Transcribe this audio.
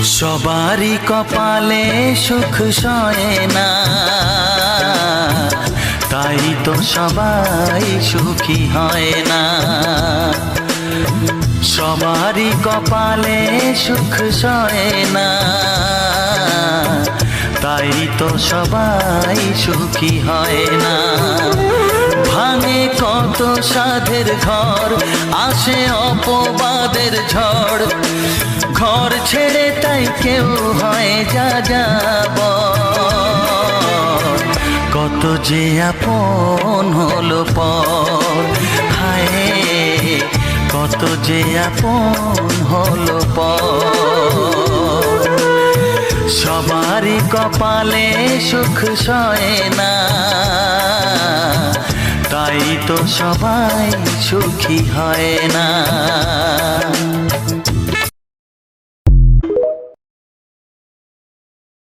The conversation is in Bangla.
সবারই কপালে সুখ সয় না, তাই তো সবাই সুখী হয় না। সবারই কপালে সুখ সয় না, তাই তো সবাই সুখী হয় না। ভাঙে কত সাধের ঘর, আসে অপবাদের ঝড়, ঘর ছেড়ে তাই কেউ হয় যাযাবর। কত যে আপন হলো পর, হায় কত যে আপন হলো পর। সবারই কপালে সুখ সয় না, তাই তো সবাই সুখী হয় না।